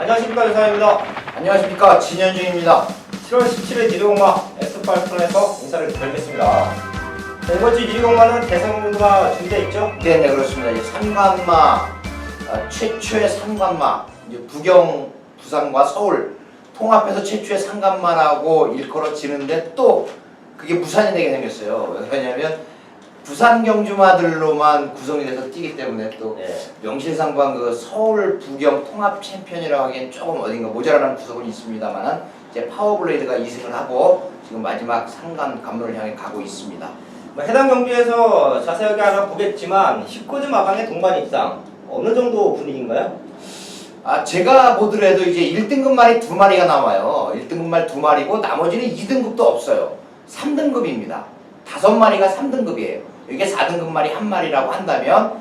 안녕하십니까, 유사입니다. 안녕하십니까, 진현중입니다. 7월 17일 일요공마 S8톤에서 인사를 드리겠습니다. 자, 이번 주 일요공마는 대상공주가 준비되어 있죠? 네, 그렇습니다. 이제 삼관마, 최초의 삼관마, 이제 부경, 부산과 서울 통합해서 최초의 삼관마라고 일컬어지는데 또 그게 부산이 되게 생겼어요. 왜냐하면 부산 경주마들로만 구성이 돼서 뛰기 때문에 또 네. 명실상부한 그 서울 부경 통합 챔피언이라고 하기엔 조금 어딘가 모자라는 구석은 있습니다만 이제 파워블레이드가 2승을 하고 지금 마지막 상관 관문을 향해 가고 있습니다. 해당 경주에서 자세하게 알아보겠지만 19주 마방의 동반 입상 어느 정도 분위기인가요? 제가 보더라도 이제 1등급 말이 2마리가 나와요. 1등급 말 2마리고 나머지는 2등급도 없어요. 3등급입니다. 5마리가 3등급이에요. 이게 4등급 말이 1마리라고 한다면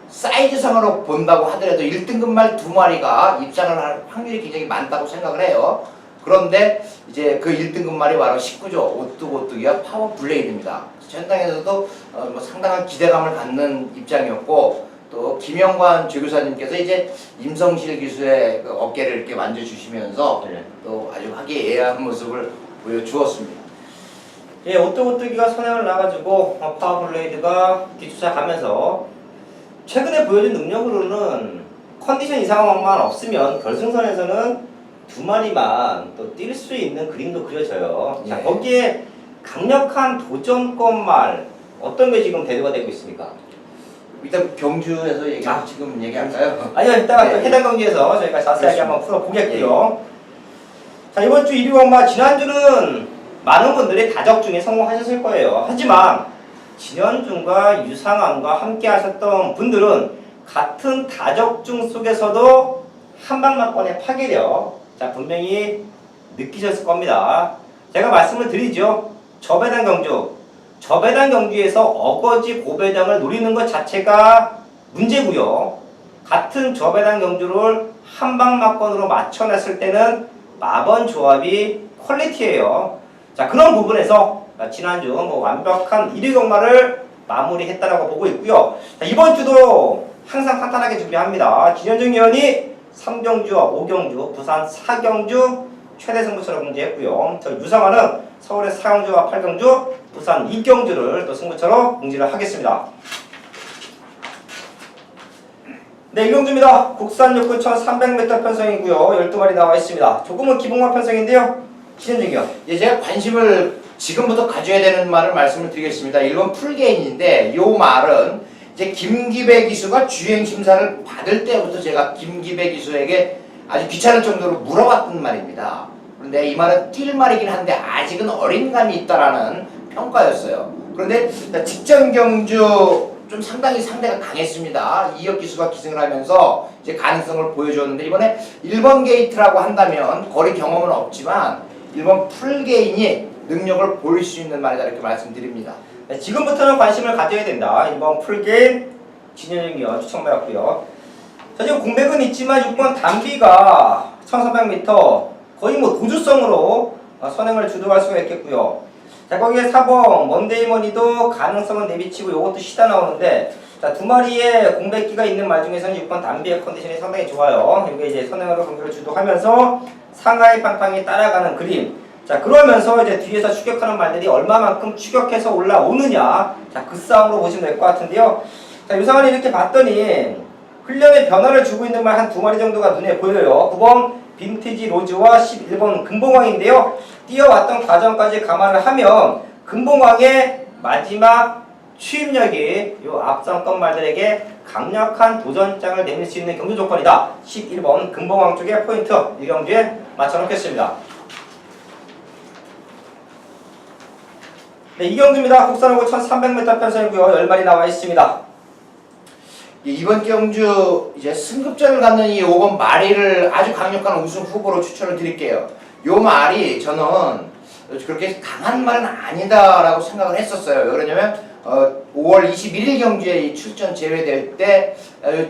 사이즈상으로 본다고 하더라도 1등급 말 2마리가 입장을 할 확률이 굉장히 많다고 생각을 해요. 그런데 이제 그 1등급 말이 바로 19조 오뚜고뚜기와 파워블레이드입니다. 현장에서도 뭐 상당한 기대감을 갖는 입장이었고 또 김영관 조교사님께서 이제 임성실 기수의 그 어깨를 이렇게 만져주시면서 또 아주 화기애애한 모습을 보여주었습니다. 예, 오뚜고뚜기가 선행을 나가지고 파워블레이드가 뒤쫓아가면서 최근에 보여준 능력으로는 컨디션 이상만 없으면 결승선에서는 2마리만 또 뛸 수 있는 그림도 그려져요. 예. 자, 거기에 강력한 도전권 말 어떤 게 지금 대두가 되고 있습니까? 일단 경주에서 지금 얘기할까요? 아니요, 이따가 또 네. 해당 경기에서 저희가 자세하게 그렇습니다. 한번 풀어보겠고요. 자, 이번 주 1위 왕마 지난주는 많은 분들이 다적 중에 성공하셨을 거예요. 하지만 진현중과 유상환과 함께 하셨던 분들은 같은 다적중 속에서도 한방막권의 파괴력 분명히 느끼셨을 겁니다. 제가 말씀을 드리죠. 저배당 경주에서 어거지 고배당을 노리는 것 자체가 문제고요. 같은 저배당 경주를 한방막권으로 맞춰놨을 때는 마번 조합이 퀄리티예요. 자, 그런 부분에서 지난주 완벽한 1위 경마를 마무리했다라고 보고 있고요. 자, 이번 주도 항상 탄탄하게 준비합니다. 진현중 위원이 3경주와 5경주, 부산 4경주 최대 승부처를 공지했고요. 저 유상환은 서울의 4경주와 8경주, 부산 2경주를 또 승부처로 공지를 하겠습니다. 네, 1경주입니다. 국산 육군 1300m 편성이고요. 12마리 나와 있습니다. 조금은 기본화 편성인데요. 진현중이요. 예, 제가 관심을 지금부터 가져야 되는 말을 말씀을 드리겠습니다. 1번 풀게인인데 이 말은 이제 김기배 기수가 주행 심사를 받을 때부터 제가 김기배 기수에게 아주 귀찮을 정도로 물어봤던 말입니다. 그런데 이 말은 뛸 말이긴 한데 아직은 어린 감이 있다라는 평가였어요. 그런데 직전 경주 좀 상당히 상대가 강했습니다. 이혁 기수가 기승을 하면서 이제 가능성을 보여줬는데 이번에 1번 게이트라고 한다면 거리 경험은 없지만 1번 풀게인이 능력을 보일 수 있는 말이다 이렇게 말씀드립니다. 네, 지금부터는 관심을 가져야 된다. 이번 풀게임 진현중이요 추천받았고요. 자, 지금 공백은 있지만 6번 단비가 1300m 거의 도주성으로 선행을 주도할 수가 있겠고요. 자, 거기에 4번 먼데이머니도 가능성은 내비치고 이것도 시다 나오는데 자, 2마리의 공백기가 있는 말 중에서는 6번 단비의 컨디션이 상당히 좋아요. 이게 이제 선행으로 경기를 주도하면서 상하이 팡팡이 따라가는 그림. 자, 그러면서 이제 뒤에서 추격하는 말들이 얼마만큼 추격해서 올라오느냐. 자, 그 싸움으로 보시면 될 것 같은데요. 자, 유상환이 이렇게 봤더니 훈련에 변화를 주고 있는 말 한 2마리 정도가 눈에 보여요. 9번 빈티지 로즈와 11번 금봉왕인데요. 뛰어왔던 과정까지 감안을 하면 금봉왕의 마지막 추임력이 요 앞선권 말들에게 강력한 도전장을 내밀 수 있는 경주 조건이다. 11번 금봉왕 쪽에 포인트 이 경주에 맞춰놓겠습니다. 네, 이경주입니다. 국산하고 1300m 편성이고요. 10마리 나와 있습니다. 이번 경주 이제 승급전을 갖는 이 5번 마리를 아주 강력한 우승 후보로 추천을 드릴게요. 요 말이 저는 그렇게 강한 말은 아니다라고 생각을 했었어요. 그러냐면 5월 21일 경주에 이 출전 제외될 때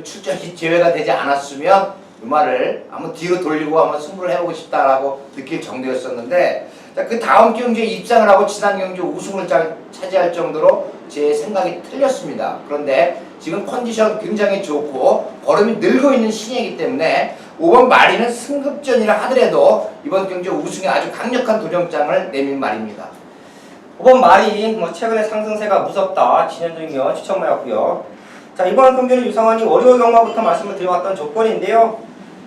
출전이 제외가 되지 않았으면 이 말을 한번 뒤로 돌리고 한번 승부를 해보고 싶다라고 느낄 정도였었는데 그 다음 경주에 입상을 하고 지난 경주 우승을 차지할 정도로 제 생각이 틀렸습니다. 그런데 지금 컨디션 굉장히 좋고 걸음이 늘고 있는 신예이기 때문에 5번 마리는 승급전이라 하더라도 이번 경주 우승에 아주 강력한 도전장을 내민 말입니다. 5번 말이 최근에 상승세가 무섭다. 진현중이요. 추천하였고요. 자, 이번 경주는 유상환이 월요 경마부터 말씀을 드려왔던 조건인데요.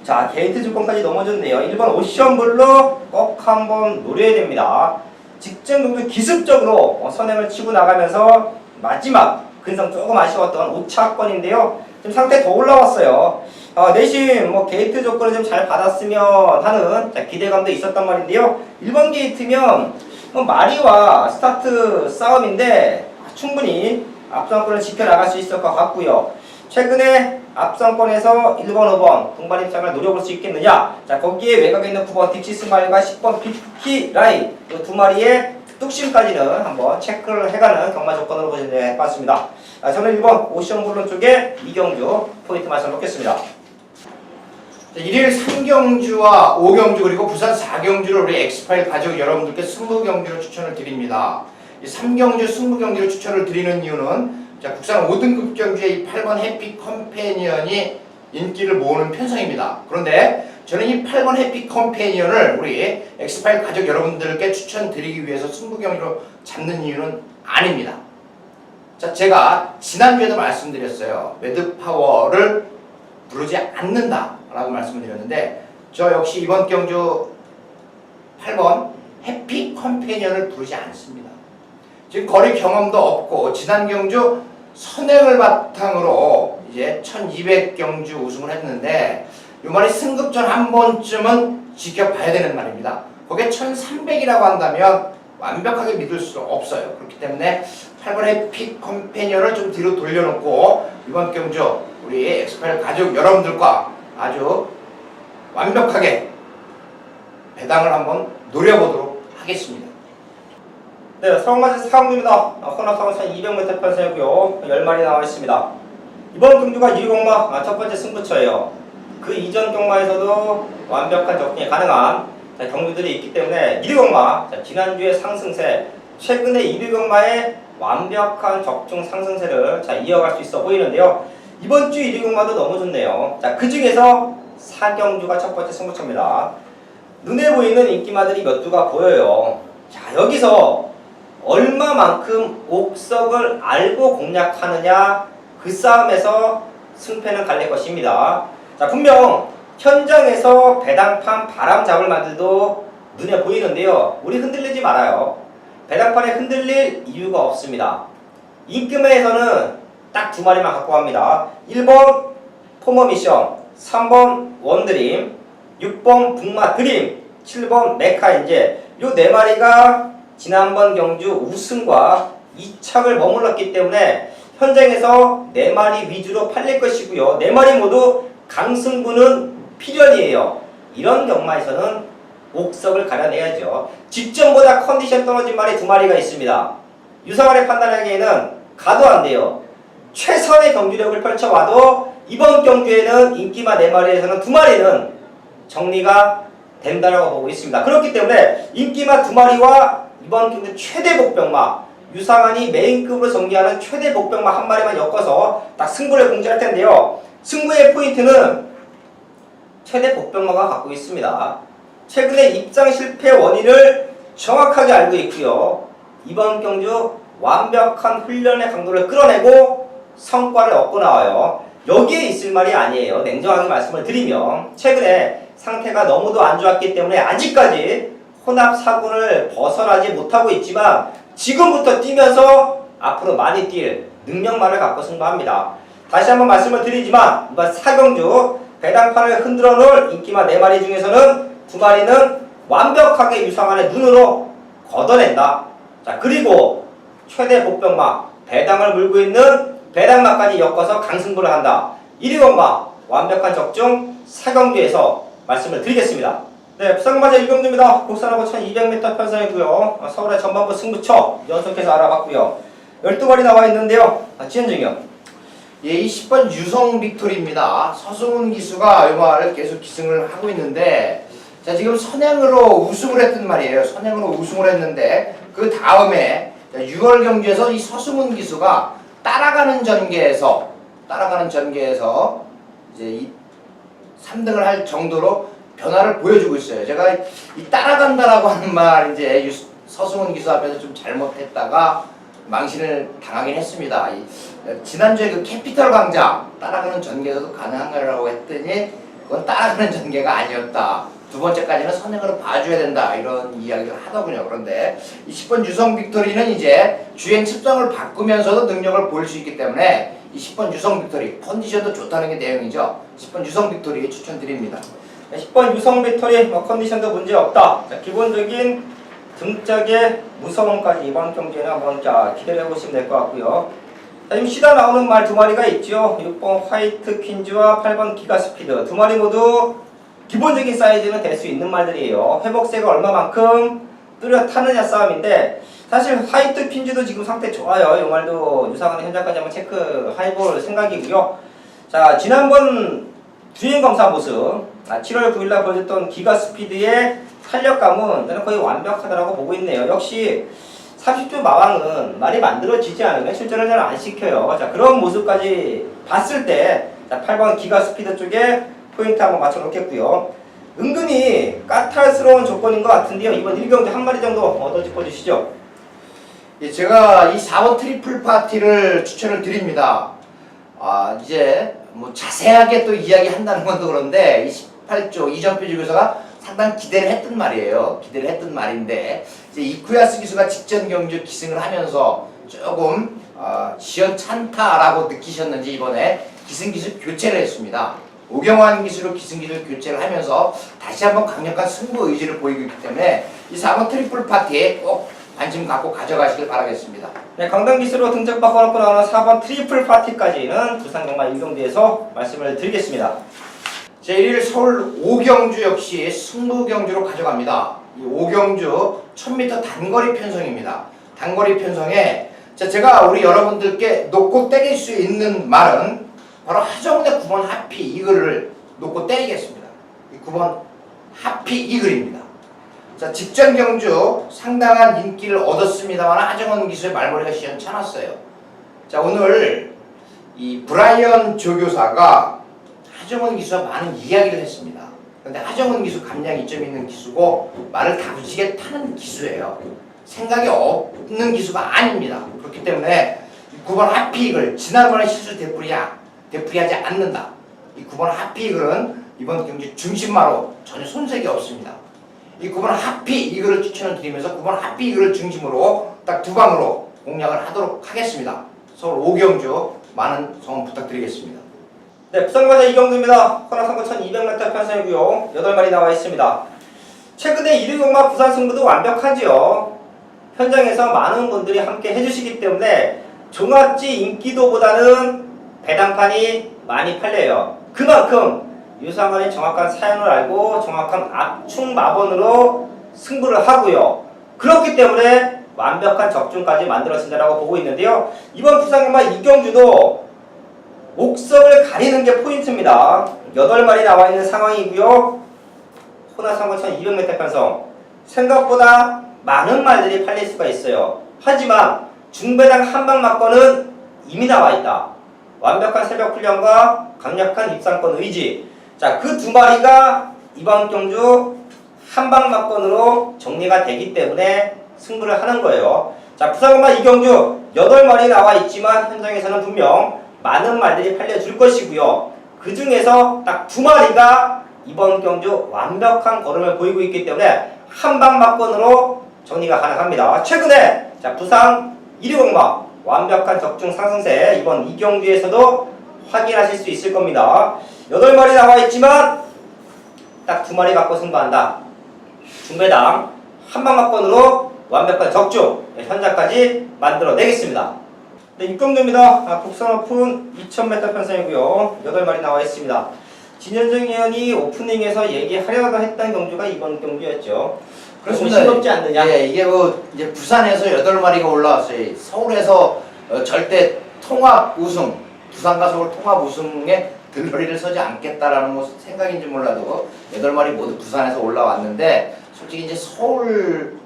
자, 게이트 조건까지 넘어졌네요. 1번 오션블루 꼭 한번 노려야 됩니다. 직전 경주 기습적으로 선행을 치고 나가면서 마지막 근성 조금 아쉬웠던 5차권인데요. 지금 상태 더 올라왔어요. 내심 게이트 조건을 좀 잘 받았으면 하는 기대감도 있었단 말인데요. 1번 게이트면 마리와 스타트 싸움인데 충분히 앞선권을 지켜나갈 수 있을 것 같고요. 최근에 앞선권에서 1번, 5번 동반 입장을 노려볼 수 있겠느냐. 자, 거기에 외곽에 있는 9번 딥시스 마리가 10번 BP 라인 이 두 마리의 뚝심까지는 한번 체크를 해가는 경마 조건으로 보시면 될 것 같습니다. 저는 1번 오션블루 쪽에 이경주 포인트 말씀 놓겠습니다. 1일 3경주와 5경주 그리고 부산 4경주를 우리 엑스파일 가족 여러분들께 승부경주로 추천을 드립니다. 이 3경주 승부경주로 추천을 드리는 이유는 국산 5등급 경주의 이 8번 해피 컴패니언이 인기를 모으는 편성입니다. 그런데 저는 이 8번 해피 컴패니언을 우리 엑스파일 가족 여러분들께 추천드리기 위해서 승부경주로 잡는 이유는 아닙니다. 자, 제가 지난주에도 말씀드렸어요. 매드파워를 부르지 않는다 라고 말씀을 드렸는데 저 역시 이번 경주 8번 해피 컴패니언을 부르지 않습니다. 지금 거리 경험도 없고 지난 경주 선행을 바탕으로 이제 1200경주 우승을 했는데 이 말이 승급전 한 번쯤은 지켜봐야 되는 말입니다. 거기에 1300이라고 한다면 완벽하게 믿을 수 없어요. 그렇기 때문에 8번 해피 컴패니언을 좀 뒤로 돌려놓고 이번 경주 우리 엑스파일 가족 여러분들과 아주 완벽하게 배당을 한번 노려보도록 하겠습니다. 네, 서울마지 상황입니다. 혼합상은 1200m 편성이고요. 10마리 나와 있습니다. 이번 경주가 1위 경마 첫 번째 승부처예요. 그 이전 경마에서도 완벽한 적중이 가능한 경주들이 있기 때문에 1위 경마, 지난주의 상승세, 최근에 2위 경마의 완벽한 적중 상승세를 이어갈 수 있어 보이는데요. 이번 주 1위 경마도 너무 좋네요. 자, 그 중에서 4경주가 첫 번째 승부처입니다. 눈에 보이는 인기마들이 몇 주가 보여요. 자, 여기서 얼마만큼 옥석을 알고 공략하느냐, 그 싸움에서 승패는 갈릴 것입니다. 자, 분명 현장에서 배당판 바람잡을 마들도 눈에 보이는데요. 우리 흔들리지 말아요. 배당판에 흔들릴 이유가 없습니다. 인기매에서는 딱 두 마리만 갖고 갑니다. 1번 포머미션, 3번 원드림, 6번 북마드림, 7번 메카인제, 요 네 마리가 지난번 경주 우승과 2착을 머물렀기 때문에 현장에서 4마리 위주로 팔릴 것이고요. 4마리 모두 강승부는 필연이에요. 이런 경마에서는 옥석을 가려내야죠. 직전보다 컨디션 떨어진 말이 2마리가 있습니다. 유상환의 판단하기에는 가도 안 돼요. 최선의 경주력을 펼쳐와도 이번 경주에는 인기마 4마리에서는 2마리는 정리가 된다라고 보고 있습니다. 그렇기 때문에 인기마 2마리와 이번 경주 최대 복병마, 유상환이 메인급으로 정리하는 최대 복병마 1마리만 엮어서 딱 승부를 공지할 텐데요. 승부의 포인트는 최대 복병마가 갖고 있습니다. 최근에 입장 실패 원인을 정확하게 알고 있고요. 이번 경주 완벽한 훈련의 강도를 끌어내고 성과를 얻고 나와요. 여기에 있을 말이 아니에요. 냉정하게 말씀을 드리면 최근에 상태가 너무도 안 좋았기 때문에 아직까지 혼합사군을 벗어나지 못하고 있지만 지금부터 뛰면서 앞으로 많이 뛸 능력만을 갖고 승부합니다. 다시 한번 말씀을 드리지만 이번 4경주 배당판을 흔들어 놓을 인기마 4마리 중에서는 2마리는 완벽하게 유상환의 눈으로 걷어낸다. 자, 그리고 최대 복병마 배당을 물고 있는 배당마까지 엮어서 강승부를 한다. 1위 경마 완벽한 적중 4경주에서 말씀을 드리겠습니다. 네, 부산경마제 이경주입니다. 국산하고 1200m 편성이고요. 서울의 전반부 승부처 연속해서 알아봤고요. 12마리 나와 있는데요. 지현중이요. 예, 이 10번 유성 빅토리입니다. 서승훈 기수가 이 말을 계속 기승을 하고 있는데 자, 지금 선행으로 우승을 했단 말이에요. 선행으로 우승을 했는데 그 다음에 6월 경주에서 이 서승훈 기수가 따라가는 전개에서 이제 이 3등을 할 정도로 변화를 보여주고 있어요. 제가 이 따라간다라고 하는 말 이제 서승훈 기수 앞에서 좀 잘못했다가 망신을 당하긴 했습니다. 지난주에 그 캐피털 강자 따라가는 전개도 가능한가라고 했더니 그건 따라가는 전개가 아니었다. 두 번째까지는 선행으로 봐줘야 된다. 이런 이야기를 하더군요. 그런데 이 10번 유성 빅토리는 이제 주행 측정을 바꾸면서도 능력을 보일 수 있기 때문에 이 10번 유성 빅토리 컨디션도 좋다는 게 내용이죠. 10번 유성 빅토리 추천드립니다. 10번 유성 배터리 컨디션도 문제 없다. 자, 기본적인 등짝의 무서움까지 이번 경기에는 한번 기대해 보시면 될 것 같고요. 자, 지금 쉬다 나오는 말 두 마리가 있죠. 6번 화이트 퀸즈와 8번 기가 스피드 두 마리 모두 기본적인 사이즈는 될 수 있는 말들이에요. 회복세가 얼마만큼 뚜렷하느냐 싸움인데 사실 화이트 퀸즈도 지금 상태 좋아요. 이 말도 유상한 현장까지 한번 체크해볼 생각이고요. 자, 지난번 주행 검사 모습 7월 9일날 보여줬던 기가 스피드의 탄력감은 저는 거의 완벽하다고 보고 있네요. 역시 30주 마왕은 말이 만들어지지 않으면 실전을 잘 안 시켜요. 자, 그런 모습까지 봤을 때 8번 기가 스피드 쪽에 포인트 한번 맞춰 놓겠고요. 은근히 까탈스러운 조건인 것 같은데요. 이번 1경기 한 마리 정도 얻어 짚어주시죠. 예, 제가 이 4번 트리플 파티를 추천을 드립니다. 이제 뭐 자세하게 또 이야기한다는 건 또 그런데 이 18조 이정표 주교사가 상당히 기대를 했던 말이에요. 기대를 했던 말인데 이제 이쿠야스 기수가 직전 경주 기승을 하면서 조금 시원찮다라고 느끼셨는지 이번에 기승 기수 교체를 했습니다. 오경환 기수로 기승 기수 교체를 하면서 다시 한번 강력한 승부 의지를 보이고 있기 때문에 이 4번 트리플 파티에 꼭 관심 갖고 가져가시길 바라겠습니다. 네, 강당 기수로 등짝 바꿔놓고 나오는 4번 트리플 파티까지는 부산 경마 1경기에서 말씀을 드리겠습니다. 제1일 서울 오경주 역시 승부 경주로 가져갑니다. 이 오경주 1000m 단거리 편성입니다. 단거리 편성에 제가 우리 여러분들께 놓고 때릴 수 있는 말은 바로 하정대 9번 하피 이글을 놓고 때리겠습니다. 이 9번 하피 이글입니다. 자, 직전 경주 상당한 인기를 얻었습니다만 하정원 기수의 말머리가 시원찮았어요. 자, 오늘 이 브라이언 조교사가 하정원 기수와 많은 이야기를 했습니다. 그런데 하정원 기수 감량 이점 있는 기수고 말을 다부지게 타는 기수예요. 생각이 없는 기수가 아닙니다. 그렇기 때문에 9번 하피이글 지난번에 실수 되풀이하지 않는다. 이 9번 하피이글은 이번 경기 중심마로 전혀 손색이 없습니다. 이 9번 하피이글을 추천을 드리면서 9번 하피이글을 중심으로 딱 두 방으로 공략을 하도록 하겠습니다. 서울 오경주 많은 성원 부탁드리겠습니다. 네, 부산과자 이경주입니다. 코너 상고 1200m 편성이고요. 8마리 나와 있습니다. 최근에 1위 경마 부산 승부도 완벽하지요. 현장에서 많은 분들이 함께 해주시기 때문에 종합지 인기도보다는 배당판이 많이 팔려요. 그만큼 유상원이 정확한 사연을 알고 정확한 압축 마번으로 승부를 하고요. 그렇기 때문에 완벽한 적중까지 만들어진다고 보고 있는데요. 이번 부산경마 이경주도 목석을 가리는 게 포인트입니다. 8마리 나와 있는 상황이고요. 호나상권 1200m 편성. 생각보다 많은 말들이 팔릴 수가 있어요. 하지만 중배당 한방 막권은 이미 나와 있다. 완벽한 새벽 훈련과 강력한 입상권 의지. 자, 그 두 마리가 이번 경주 한방 막권으로 정리가 되기 때문에 승부를 하는 거예요. 자, 부산경마 이경주 8마리 나와 있지만 현장에서는 분명 많은 말들이 팔려줄 것이고요. 그 중에서 딱 2마리가 이번 경주 완벽한 걸음을 보이고 있기 때문에 한방 막권으로 정리가 가능합니다. 최근에 부산 1위 경마 완벽한 적중 상승세 이번 이경주에서도 확인하실 수 있을 겁니다. 8마리 나와 있지만 딱 2마리 갖고 승부한다. 중배당 한방 막권으로 완벽한 적중 현장까지 만들어내겠습니다. 네, 6경주입니다. 국산 오픈 2000m 편성이고요. 8마리 나와 있습니다. 진현정 의원이 오프닝에서 얘기하려고 했던 경주가 이번 경주였죠. 그렇습니다. 싱겁지 않느냐? 예, 이게 이제 부산에서 8마리가 올라왔어요. 서울에서 절대 통합 우승, 부산과 서울 통합 우승에 들러리를 서지 않겠다라는 생각인지 몰라도 8마리 모두 부산에서 올라왔는데 솔직히 이제 서울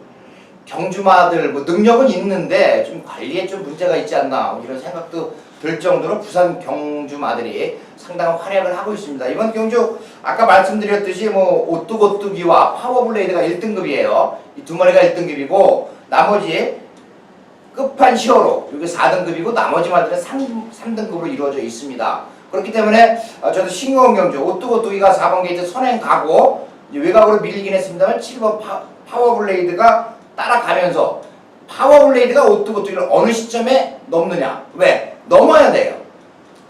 경주마들 능력은 있는데 좀 관리에 좀 문제가 있지 않나 이런 생각도 될 정도로 부산 경주마들이 상당한 활약을 하고 있습니다. 이번 경주 아까 말씀드렸듯이 뭐 오뚜고뚜기와 파워블레이드가 1등급이에요. 이 두 마리가 1등급이고 나머지 끝판 시어로 이게 4등급이고 나머지 말들은 3등급으로 이루어져 있습니다. 그렇기 때문에 저도 싱거운 경주 오뚜고뚜기가 4번 게이트 선행 가고 외곽으로 밀리긴 했습니다만 7번 파워블레이드가 따라가면서 파워블레이드가 오뚜고뚜기를 어느 시점에 넘느냐. 왜? 넘어야 돼요.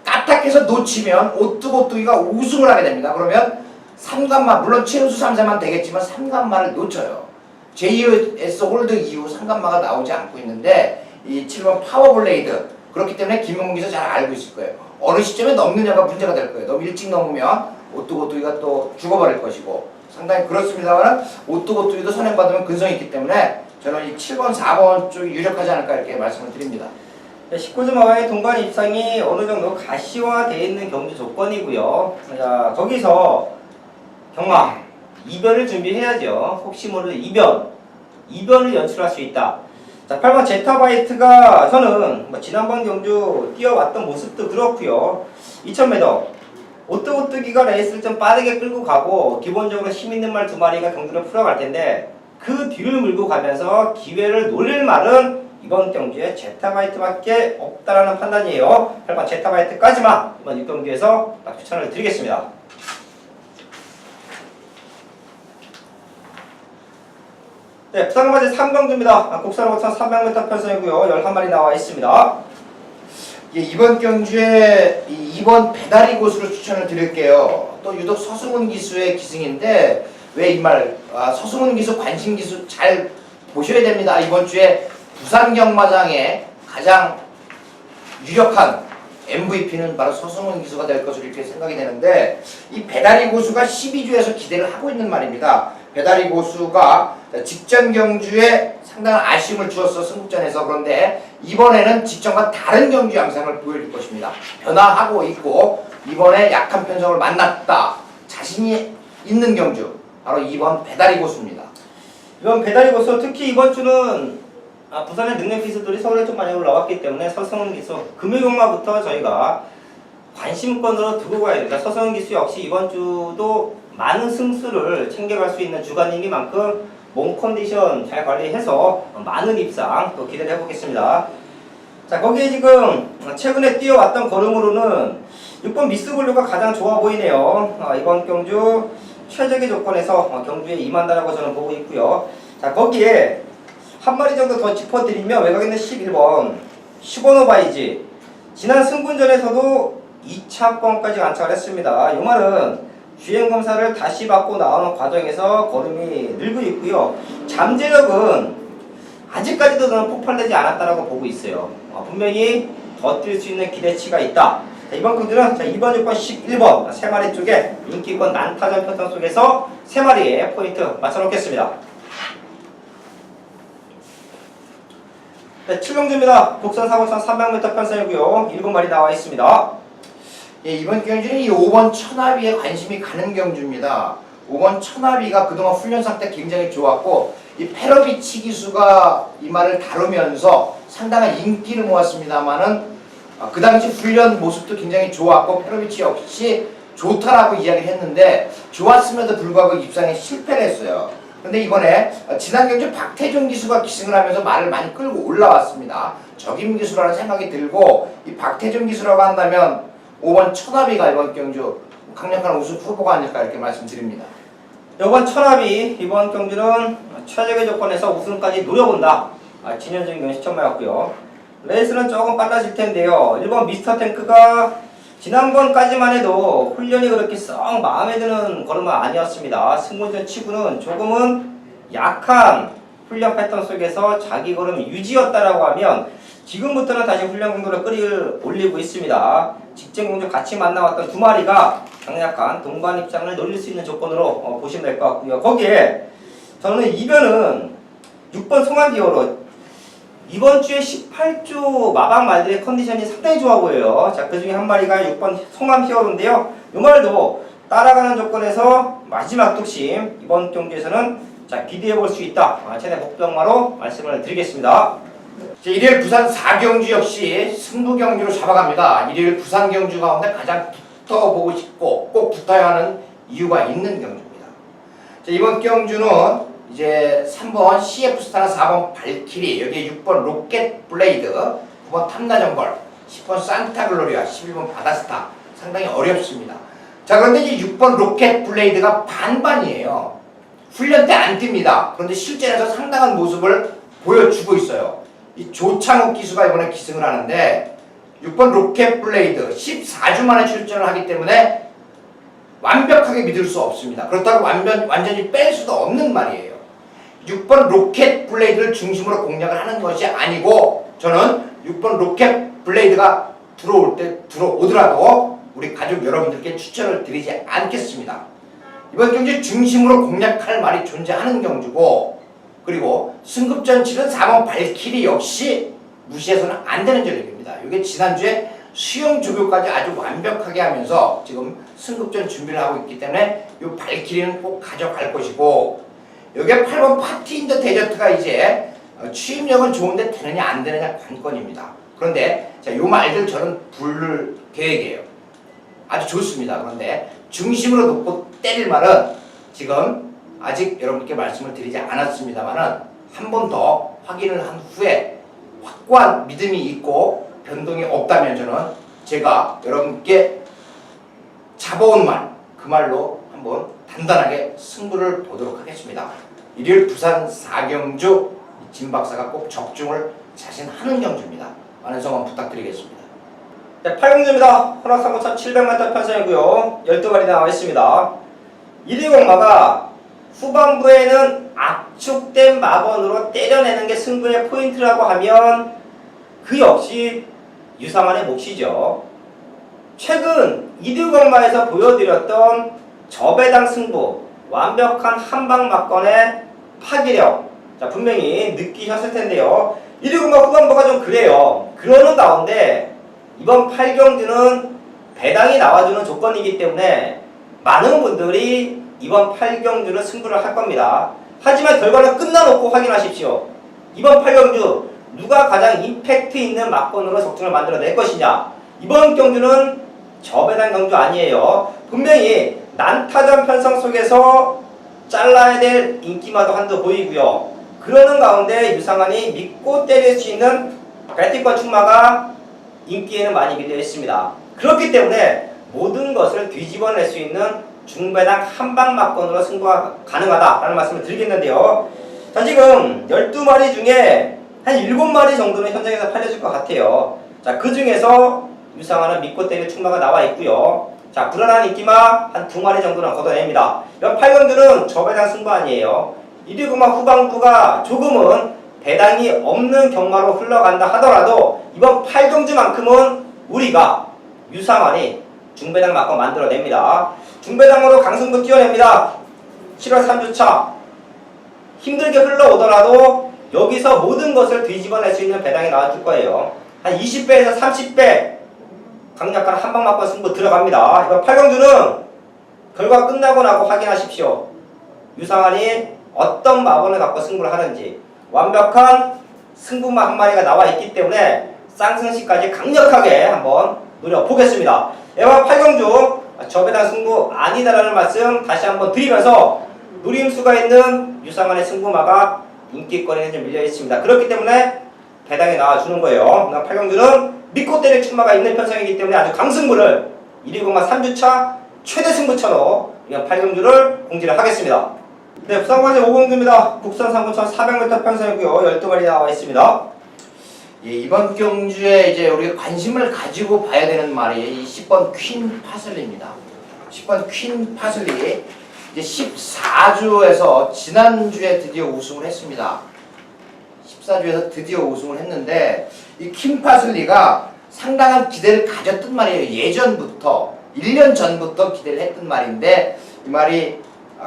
까딱해서 놓치면 오뚜고뚜기가 우승을 하게 됩니다. 그러면 3간마 물론 최우수 3세만 되겠지만 3간마를 놓쳐요. JS 홀드 이후 3간마가 나오지 않고 있는데 이 7번 파워블레이드 그렇기 때문에 김용훈 기자 잘 알고 있을 거예요. 어느 시점에 넘느냐가 문제가 될 거예요. 너무 일찍 넘으면 오뚜고뚜기가 또 죽어버릴 것이고 상당히 그렇습니다만 오뚜고뚜기도 선행받으면 근성이 있기 때문에 저는 이 7번, 4번 쪽이 유력하지 않을까 이렇게 말씀을 드립니다. 19점 마방의 동반 입상이 어느 정도 가시화되어 있는 경주 조건이고요. 자, 거기서 경마 이변을 준비해야죠. 혹시 모를 이변을 연출할 수 있다. 자, 8번 제타바이트가 저는 뭐 지난번 경주 뛰어왔던 모습도 그렇고요. 2000m 오뚜고뚜기가 레이스를 좀 빠르게 끌고 가고 기본적으로 힘 있는 말 두 마리가 경주를 풀어갈 텐데 그 뒤를 물고 가면서 기회를 노릴 말은 이번 경주에 제타바이트밖에 없다라는 판단이에요. 8번 제타바이트까지만 이번 6경기에서 추천을 드리겠습니다. 네, 부산간마제 3경주입니다. 국산 5천 300m 편성이고요. 11마리 나와 있습니다. 예, 이번 경주에 2번 배다리 고수를 추천을 드릴게요. 또 유독 서승훈 기수의 기승인데 왜 이 말 서승훈 기수 관심 기수 잘 보셔야 됩니다. 이번 주에 부산 경마장의 가장 유력한 MVP는 바로 서승훈 기수가 될 것으로 이렇게 생각이 되는데 이 배다리 고수가 12주에서 기대를 하고 있는 말입니다. 배다리 고수가 직전 경주에 상당한 아쉬움을 주었어 승국전에서. 그런데 이번에는 직전과 다른 경주 양상을 보여줄 것입니다. 변화하고 있고 이번에 약한 편성을 만났다. 자신이 있는 경주 바로 2번 배다리 고수입니다. 이번 배다리 고수 특히 이번 주는 부산의 능력 기수들이 서울에 좀 많이 올라왔기 때문에 서승훈 기수 금요경마부터 저희가 관심권으로 두고 가야 됩니다. 서승훈 기수 역시 이번 주도 많은 승수를 챙겨갈 수 있는 주간이기만큼 몸 컨디션 잘 관리해서 많은 입상 또 기대를 해보겠습니다. 자, 거기에 지금 최근에 뛰어왔던 걸음으로는 6번 미스블루가 가장 좋아 보이네요. 이번 경주 최적의 조건에서 경주에 임한다라고 저는 보고 있고요. 자, 거기에 한 마리 정도 더 짚어드리면 외곽에 있는 11번 슈버노바이지 지난 승군전에서도 2차권까지 안착을 했습니다. 이 말은 주행검사를 다시 받고 나오는 과정에서 걸음이 늘고 있고요. 잠재력은 아직까지도 저는 폭발되지 않았다라고 보고 있어요. 분명히 더 뛸 수 있는 기대치가 있다. 자, 이번 경주는 2번, 6번, 11번 3마리 쪽에 인기권 난타전 패턴 속에서 3마리의 포인트 맞춰놓겠습니다. 네, 7경주입니다. 국산 4번선 300m 편성이고요. 7마리 나와 있습니다. 예, 이번 경주는 이 5번 천하비에 관심이 가는 경주입니다. 5번 천하비가 그동안 훈련 상태 굉장히 좋았고 이 페러비치 기수가 이 말을 다루면서 상당한 인기를 모았습니다만은 그 당시 훈련 모습도 굉장히 좋았고 페러비치 역시 좋다라고 이야기를 했는데 좋았음에도 불구하고 입상에 실패를 했어요. 그런데 이번에 지난 경주 박태준 기수가 기승을 하면서 말을 많이 끌고 올라왔습니다. 적임 기수라는 생각이 들고 이 박태준 기수라고 한다면 5번 천하비가 이번 경주 강력한 우승 후보가 아닐까 이렇게 말씀드립니다. 이번 천하비 이번 경주는 최적의 조건에서 우승까지 노려본다. 진현적인 건 시청마였고요. 레이스는 조금 빨라질 텐데요. 1번 미스터 탱크가 지난번까지만 해도 훈련이 그렇게 썩 마음에 드는 걸음은 아니었습니다. 승군전 치고는 조금은 약한 훈련 패턴 속에서 자기 걸음 유지였다라고 하면 지금부터는 다시 훈련 강도를 끌어올리고 있습니다. 직전 경주 같이 만나왔던 두 마리가 강력한 동반 입장을 노릴 수 있는 조건으로 보시면 될 것 같고요. 거기에 저는 이변은 6번 송환기어로 이번 주에 18조 마방 말들의 컨디션이 상당히 좋아 보여요. 자, 그 중에 한 마리가 6번 송환 히어로인데요. 이 말도 따라가는 조건에서 마지막 뚝심 이번 경기에서는 자, 기대해 볼 수 있다. 최대 복병마로 말씀을 드리겠습니다. 일요일 부산 4경주 역시 승부 경주로 잡아갑니다. 일요일 부산 경주 가운데 가장 붙어보고 싶고 꼭 붙어야 하는 이유가 있는 경주입니다. 자, 이번 경주는 이제 3번 CF스타나 4번 발키리, 여기에 6번 로켓 블레이드, 9번 탐나정벌, 10번 산타글로리아, 11번 바다스타 상당히 어렵습니다. 자, 그런데 이제 6번 로켓 블레이드가 반반이에요. 훈련 때 안 뜁니다. 그런데 실전에서 상당한 모습을 보여주고 있어요. 이 조창욱 기수가 이번에 기승을 하는데 6번 로켓 블레이드 14주 만에 출전을 하기 때문에 완벽하게 믿을 수 없습니다. 그렇다고 완전히 뺄 수도 없는 말이에요. 6번 로켓 블레이드를 중심으로 공략을 하는 것이 아니고 저는 6번 로켓 블레이드가 들어오더라도 우리 가족 여러분들께 추천을 드리지 않겠습니다. 이번 경주 중심으로 공략할 말이 존재하는 경주고, 그리고 승급전 치른 4번 발키리 역시 무시해서는 안 되는 전략입니다. 이게 지난주에 수영 조교까지 아주 완벽하게 하면서 지금 승급전 준비를 하고 있기 때문에 이 발키리는 꼭 가져갈 것이고, 여기에 8번 파티 인더 데저트가 이제 취임력은 좋은데 되느냐 안 되느냐 관건입니다. 그런데 자, 요 말들 저는 부를 계획이에요. 아주 좋습니다. 그런데 중심으로 놓고 때릴 말은 지금 아직 여러분께 말씀을 드리지 않았습니다만은 한 번 더 확인을 한 후에 확고한 믿음이 있고 변동이 없다면 저는 제가 여러분께 잡아온 말, 그 말로 한번 단단하게 승부를 보도록 하겠습니다. 일요일 부산 4경주 진 박사가 꼭 적중을 자신하는 경주입니다. 많은 성원 부탁드리겠습니다. 네, 8경주입니다. 혼합상고 1700m 편성이고요. 12마리 나와 있습니다. 1위 공마가 후반부에는 압축된 마번으로 때려내는 게 승부의 포인트라고 하면 그 역시 유상환의 몫이죠. 최근 2위 공마에서 보여드렸던 저배당 승부, 완벽한 한방 막건의 파괴력, 자, 분명히 느끼셨을 텐데요. 1위 공마 후반부가 좀 그래요. 그러는 가운데 이번 8경주는 배당이 나와주는 조건이기 때문에 많은 분들이 이번 8경주는 승부를 할 겁니다. 하지만 결과는 끝나놓고 확인하십시오. 이번 8경주 누가 가장 임팩트 있는 막건으로 적중을 만들어낼 것이냐. 이번 경주는 저배당 경주 아니에요. 분명히 난타전 편성 속에서 잘라야 될 인기마도 한도 보이고요. 그러는 가운데 유상환이 믿고 때릴 수 있는 배팅권 충마가 인기에는 많이 밀려 있습니다. 그렇기 때문에 모든 것을 뒤집어낼 수 있는 중배당 한방 막건으로 승부가 가능하다라는 말씀을 드리겠는데요. 자, 지금 12마리 중에 한 7마리 정도는 현장에서 팔려질 것 같아요. 자, 그 중에서 유상환은 믿고 때릴 충마가 나와 있고요. 자, 불안한 인기마 한 2마리 정도는 걷어냅니다. 이번 8경주는 저배당 승부 아니에요. 1위 공마 후반부가 조금은 배당이 없는 경마로 흘러간다 하더라도 이번 8경주만큼은 우리가 유상환이 중배당 막건 만들어냅니다. 중배당으로 강승부 뛰어냅니다. 7월 3주차 힘들게 흘러오더라도 여기서 모든 것을 뒤집어낼 수 있는 배당이 나와줄 거예요. 한 20배에서 30배 강력한 한방 막건 승부 들어갑니다. 이번 8경주는 결과 끝나고 나고 확인하십시오. 유상환이 어떤 마번을 갖고 승부를 하는지. 완벽한 승부만 한 마리가 나와 있기 때문에 쌍승시까지 강력하게 한번 노려보겠습니다. 이번 8경주 저배당 승부 아니다라는 말씀 다시 한번 드리면서 노림수가 있는 유상환의 승부마가 인기거리는 좀 밀려 있습니다. 그렇기 때문에 배당에 나와주는 거예요. 8경주는 믿고 때릴 충마가 있는 편성이기 때문에 아주 강승부를 1위 공마 3주차 최대 승부처로 이번 8경주를 공지를 하겠습니다. 네, 부산관제 5경주입니다. 국산 3,400m 편성이고요. 12마리 나와 있습니다. 예, 이번 경주에 이제 우리가 관심을 가지고 봐야 되는 말이 이 10번 퀸 파슬리입니다. 10번 퀸 파슬리 이제 14주에서 지난주에 드디어 우승을 했습니다. 14주에서 드디어 우승을 했는데 이 퀸 파슬리가 상당한 기대를 가졌던 말이에요. 예전부터 1년 전부터 기대를 했던 말인데 이 말이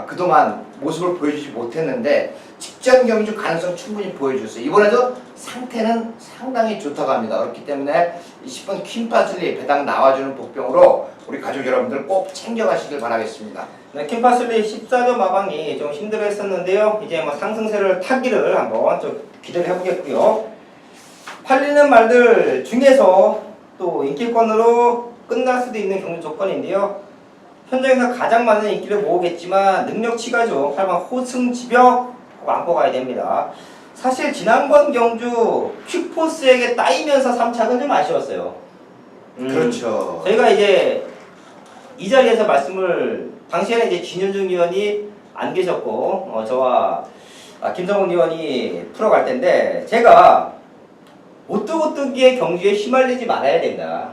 그동안 모습을 보여주지 못했는데 직전 경주 가능성 충분히 보여줬어요. 이번에도 상태는 상당히 좋다고 합니다. 그렇기 때문에 20번 퀸파슬리 배당 나와주는 복병으로 우리 가족 여러분들 꼭 챙겨가시길 바라겠습니다. 네, 퀸파슬리 14조 마방이 좀 힘들어 했었는데요. 이제 뭐 상승세를 타기를 한번 좀 기대를 해보겠고요. 팔리는 말들 중에서 또 인기권으로 끝날 수도 있는 경주 조건인데요. 현장에서 가장 많은 인기를 모으겠지만 능력치가죠. 8번 호승지벽 꼭 안고 가야 됩니다. 사실 지난번 경주 퀵포스에게 따이면서 3착은 좀 아쉬웠어요. 그렇죠. 저희가 이제 이 자리에서 말씀을 당시에는 이제 진현중 의원이 안 계셨고 저와 김성훈 의원이 풀어갈 텐데 제가 오뚜오뚜기의 경주에 휘말리지 말아야 된다.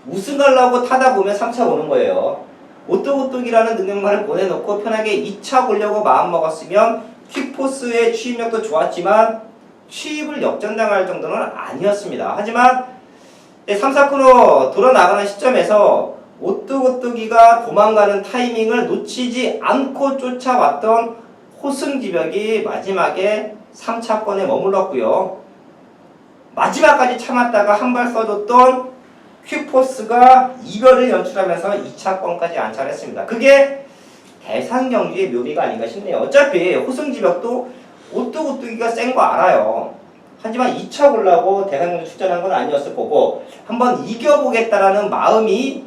우승하려고 타다 보면 3차 오는 거예요. 오뚜오뚜기라는 능력만을 보내놓고 편하게 2차 보려고 마음먹었으면 퀵포스의 취입력도 좋았지만 취입을 역전당할 정도는 아니었습니다. 하지만 3, 4코너 돌아나가는 시점에서 오뚜오뚜기가 도망가는 타이밍을 놓치지 않고 쫓아왔던 호승지벽이 마지막에 3차권에 머물렀고요. 마지막까지 참았다가 한 발 써줬던 퀵포스가 이별을 연출하면서 2차권까지 안착했습니다. 그게 대상경주의 묘미가 아닌가 싶네요. 어차피 호승지벽도 오뚜오뚜기가 센 거 알아요. 하지만 2차 보려고 대상경주 출전한 건 아니었을 거고 한번 이겨보겠다라는 마음이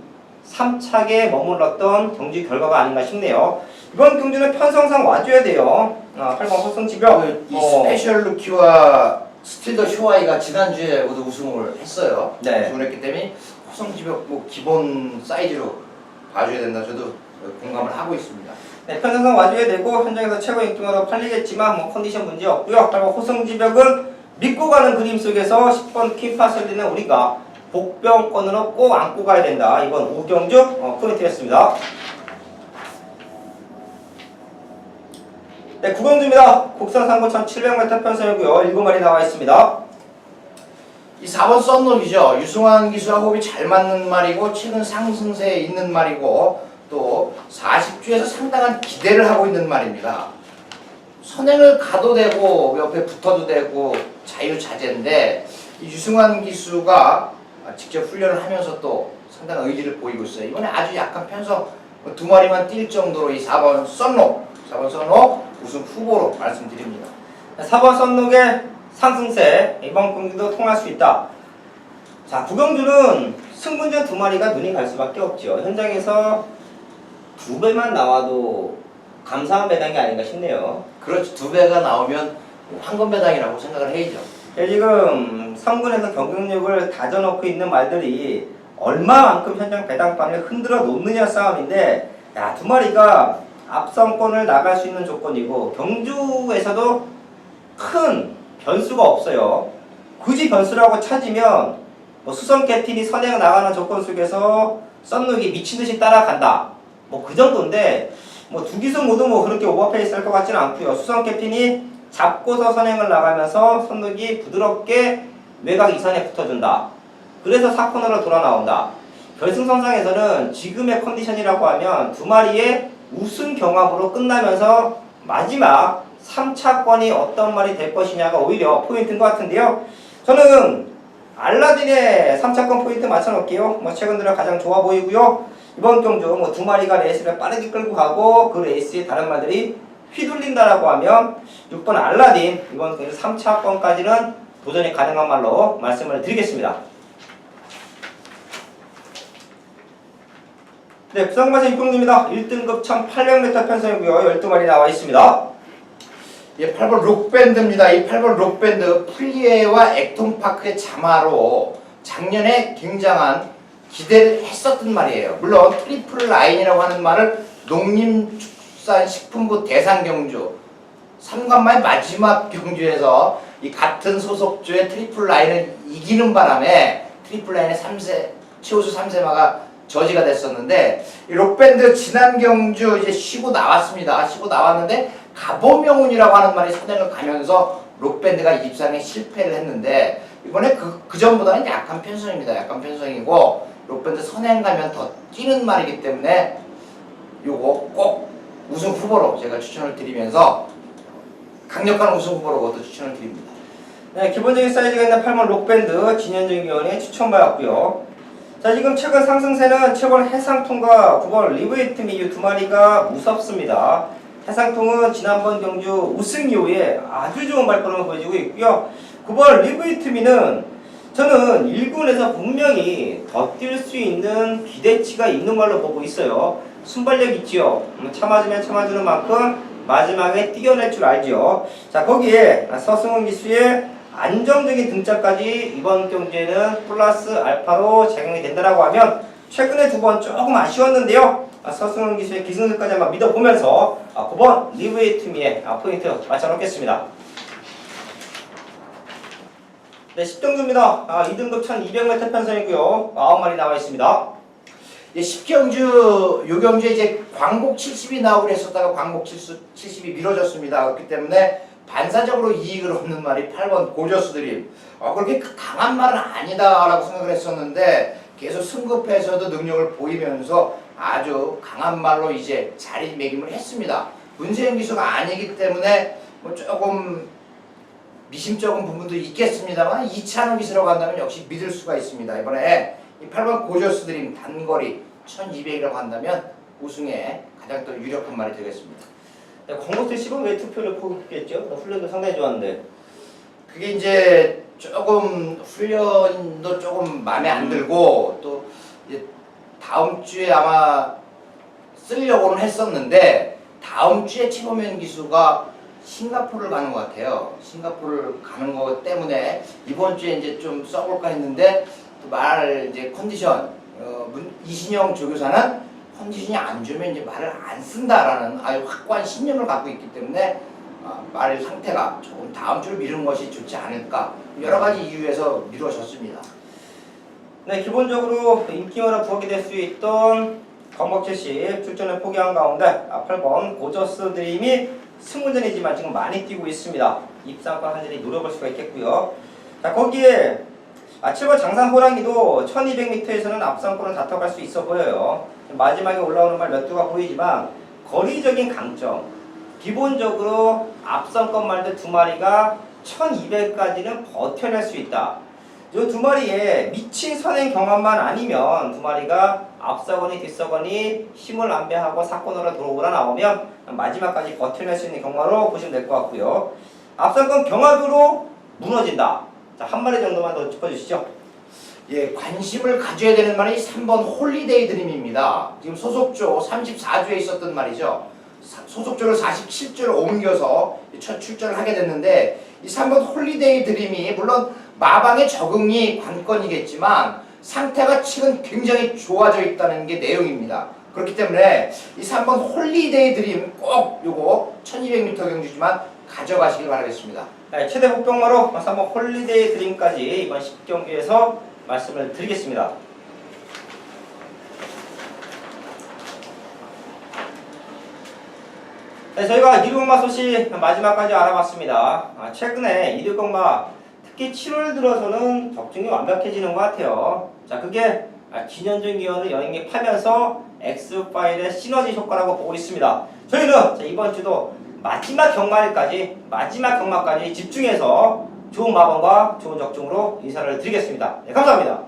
3착에 머물렀던 경주 결과가 아닌가 싶네요. 이번 경주는 편성상 와줘야 돼요. 8번 호승지벽. 이 스페셜 루키와 스틸 더 쇼아이가 지난주에 모두 우승을 했어요. 네. 우승을 했기 때문에 호성지벽 뭐 기본 사이즈로 봐줘야 된다. 저도 공감을 하고 있습니다. 네, 편성상 와줘야 되고 현장에서 최고 인기로 팔리겠지만 뭐 컨디션 문제 없고요. 그리고 호승지벽은 믿고 가는 그림 속에서 10번 퀸파슬리는 우리가 복병권으로 꼭 안고 가야 된다. 이번 5경주 포인트였습니다. 네, 9경주입니다. 국산 상고 1700m 편성이고요. 7마리 나와 있습니다. 이 4번 썬록이죠. 유승환 기수와 호흡이 잘 맞는 말이고 최근 상승세에 있는 말이고 또 40주에서 상당한 기대를 하고 있는 말입니다. 선행을 가도 되고 옆에 붙어도 되고 자유자재인데 이 유승환 기수가 직접 훈련을 하면서 또 상당한 의지를 보이고 있어요. 이번에 아주 약간 편성 2마리만 뛸 정도로 이 4번 썬록 우승 후보로 말씀드립니다. 4번 썬록의 상승세 이번 경기도 통할 수 있다. 자, 구경주는 승분전 2마리가 눈이 갈 수밖에 없죠. 현장에서 2배만 나와도 감사한 배당이 아닌가 싶네요. 그렇죠. 2배가 나오면 황금 배당이라고 생각을 해야죠. 지금 3군에서 경쟁력을 다져놓고 있는 말들이 얼마만큼 현장 배당판을 흔들어 놓느냐 싸움인데, 야, 2마리가 앞선권을 나갈 수 있는 조건이고 경주에서도 큰 변수가 없어요. 굳이 변수라고 찾으면 뭐 수성 캡틴이 선행 나가는 조건 속에서 썬룩이 미친듯이 따라간다. 뭐 그 정도인데 뭐 두 기수 모두 뭐 그렇게 오버페이스 할 것 같지는 않고요. 수성 캡틴이 잡고서 선행을 나가면서 썬룩이 부드럽게 외곽 이선에 붙어준다. 그래서 4코너로 돌아 나온다. 결승선상에서는 지금의 컨디션이라고 하면 2마리의 우승 경합으로 끝나면서 마지막 3차권이 어떤 말이 될 것이냐가 오히려 포인트인 것 같은데요. 저는 알라딘의 3차권 포인트 맞춰놓을게요. 뭐 최근 들어 가장 좋아 보이고요. 이번 경주 뭐 2마리가 레이스를 빠르게 끌고 가고 그 레이스에 다른 말들이 휘둘린다라고 하면 6번 알라딘 이번 경주 3차권까지는 도전이 가능한 말로 말씀을 드리겠습니다. 네, 부산마사 6경주입니다. 1등급 1800m 편성이고요. 12마리 나와 있습니다. 예, 8번 록밴드입니다. 이 8번 록밴드 풀리에와 액통파크의 자마로 작년에 굉장한 기대를 했었던 말이에요. 물론 트리플 라인이라고 하는 말을 농림축산식품부 대상경주 3관마의 마지막 경주에서 이 같은 소속주의 트리플 라인을 이기는 바람에 트리플 라인의 최우수 3세마가 저지가 됐었는데 이 록밴드 지난 경주 이제 쉬고 나왔습니다. 쉬고 나왔는데 가보명운이라고 하는 말이 선행을 가면서 록밴드가 23에 실패를 했는데 이번에 그 전보다는 약간 편성입니다. 약간 편성이고 록밴드 선행 가면 더 뛰는 말이기 때문에 요거 꼭 우승 후보로 제가 추천을 드리면서 강력한 우승 후보로 그것도 추천을 드립니다. 네, 기본적인 사이즈가 있는 8번 록밴드 진현정 위원의 추천받았고요. 자, 지금 최근 상승세는 7번 해상통과 9번 리브이트미 이 2마리가 무섭습니다. 해상통은 지난번 경주 우승 이후에 아주 좋은 발걸음을 보여주고 있고요. 9번 리브이트미는 저는 1군에서 분명히 더 뛸 수 있는 기대치가 있는 걸로 보고 있어요. 순발력 있지요. 참아주면 참아주는 만큼 마지막에 뛰어낼 줄 알죠. 자, 거기에 서승훈 기수의 안정적인 등장까지 이번 경기에는 플러스 알파로 작용이 된다라고 하면 최근에 두 번 조금 아쉬웠는데요. 서승훈 기수의 기승술까지 한번 믿어보면서 9번 리브에이트미의 포인트 맞춰놓겠습니다. 네, 10경주입니다. 2등급 1200m 편성이고요. 9마리 나와 있습니다. 10경주, 요 경주에 이제 광복 70이 나오고 했었다가 광복 70이 미뤄졌습니다. 그렇기 때문에 반사적으로 이익을 얻는 말이 8번 고저스 드림. 그렇게 강한 말은 아니다라고 생각을 했었는데 계속 승급해서도 능력을 보이면서 아주 강한 말로 이제 자리매김을 했습니다. 문세영 기수가 아니기 때문에 뭐 조금 미심쩍은 부분도 있겠습니다만 이찬호 기수라고 한다면 역시 믿을 수가 있습니다. 이번에 이 8번 고저스 드림 단거리 1200이라고 한다면 우승에 가장 또 유력한 말이 되겠습니다. 네, 광복 70은 왜 투표를 포기했죠? 훈련도 상당히 좋았는데. 그게 이제 조금 훈련도 조금 마음에 안 들고 또 이제 다음 주에 아마 쓰려고는 했었는데 다음 주에 최범현 기수가 싱가포르를 가는 것 같아요. 싱가포르를 가는 것 때문에 이번 주에 이제 좀 써볼까 했는데 또 말 이제 컨디션 이신영 조교사는 컨디션이 안 좋으면 이제 말을 안 쓴다라는 아주 확고한 신념을 갖고 있기 때문에 말 상태가 조금 다음 주를 미루는 것이 좋지 않을까 여러 가지 이유에서 미뤄졌습니다. 네, 기본적으로 인기어라 부각이 될 수 있던 광복 70 출전을 포기한 가운데 8번 고저스 드림이 승무전이지만 지금 많이 뛰고 있습니다. 입상권 한 자리 노려볼 수가 있겠고요. 자, 거기에 7번 장산 호랑이도 1200m에서는 앞선권을 다퉈갈 수 있어 보여요. 마지막에 올라오는 말 몇 두가 보이지만 거리적인 강점, 기본적으로 앞선권 말들 두 마리가 1200까지는 버텨낼 수 있다. 이 두 마리의 미친 선행 경험만 아니면 두 마리가 앞서거니 뒷서거니 힘을 안배하고 사건으로 돌아오라 나오면 마지막까지 버텨낼 수 있는 경마로 보시면 될 것 같고요. 앞선권 경합으로 무너진다. 자, 한 마리 정도만 더 짚어주시죠. 예, 관심을 가져야 되는 말이 3번 홀리데이 드림입니다. 지금 소속조 34조에 있었던 말이죠. 소속조를 47조로 옮겨서 첫 출전을 하게 됐는데 이 3번 홀리데이 드림이 물론 마방의 적응이 관건이겠지만 상태가 지금 굉장히 좋아져 있다는 게 내용입니다. 그렇기 때문에 이 3번 홀리데이 드림 꼭 요거 1200m 경주지만 가져가시길 바라겠습니다. 네, 최대 복병마로 3번 홀리데이 드림까지 이번 10경기에서 말씀을 드리겠습니다. 네, 저희가 이륙마 소식 마지막까지 알아봤습니다. 최근에 이륙마 특히 7월 들어서는 적중이 완벽해지는 것 같아요. 자, 그게 진현준 기원을 영입하면서 X파일의 시너지 효과라고 보고 있습니다. 저희는 이번 주도 마지막 경마까지 집중해서 좋은 마방과 좋은 적중으로 인사를 드리겠습니다. 네, 감사합니다.